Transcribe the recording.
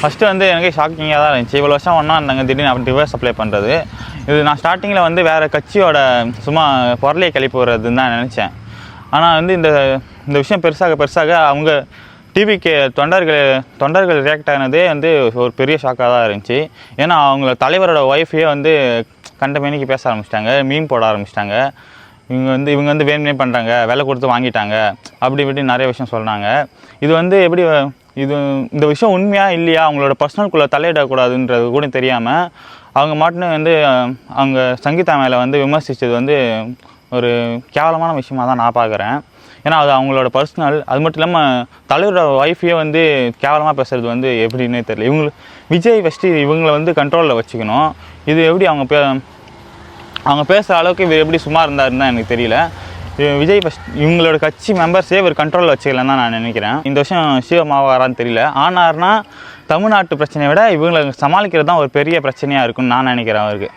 First வந்து எனக்கு ஷாக்கிங்காக தான் இருந்துச்சு. இவ்வளோ வருஷம் ஒன்றா இருந்தாங்க, திடீர்னு அப்படி டிவோர்ஸ் அப்ளை பண்ணுறது. இது நான் ஸ்டார்டிங்கில் வந்து வேறு கட்சியோட சும்மா பொருளையை கிளப்பி விடுறதுன்னு தான் நினச்சேன். ஆனால் வந்து இந்த விஷயம் பெருசாக அவங்க டிவிக்கு தொண்டர்கள் ரியாக்ட் ஆனதே வந்து ஒரு பெரிய ஷாக்காக தான் இருந்துச்சு. ஏன்னா அவங்கள தலைவரோட ஒய்ஃபையே வந்து கண்டமேனிக்கு பேச ஆரம்பிச்சிட்டாங்க, மீன் போட ஆரம்பிச்சிட்டாங்க. இவங்க வந்து வேணுமே பண்ணுறாங்க, விலை கொடுத்து வாங்கிட்டாங்க, அப்படி இப்படி நிறைய விஷயம் சொன்னாங்க. இது வந்து எப்படி இந்த விஷயம் உண்மையாக இல்லையா, அவங்களோட பர்சனல்குள்ளே தலையிடக்கூடாதுன்றது கூட தெரியாமல் அவங்க மாட்டுன்னு வந்து அவங்க சங்கீதா மேலே வந்து விமர்சித்தது வந்து ஒரு கேவலமான விஷயமாக தான் நான் பார்க்குறேன். ஏன்னா அது அவங்களோட பர்சனல். அது மட்டும் இல்லாமல் தலைவரோட ஒய்ஃபையே வந்து கேவலமாக பேசுகிறது வந்து எப்படின்னே தெரியல. விஜய் ஃபஸ்ட்டு இவங்களை வந்து கண்ட்ரோலில் வச்சுக்கணும். இது எப்படி அவங்க பேசுகிற அளவுக்கு இவர் எப்படி சும்மா இருந்தாருன்னு எனக்கு தெரியல. விஜய் ஃபஸ்ட் இவங்களோட கட்சி மெம்பர்ஸே ஒரு கண்ட்ரோலில் வச்சுக்கலன்னு தான் நான் நினைக்கிறேன். இந்த வருஷம் சிவமாவாரான்னு தெரியல. ஆனார்னா தமிழ்நாட்டு பிரச்சனையை விட இவங்களை சமாளிக்கிறது தான் ஒரு பெரிய பிரச்சனையாக இருக்குன்னு நான் நினைக்கிறேன் அவருக்கு.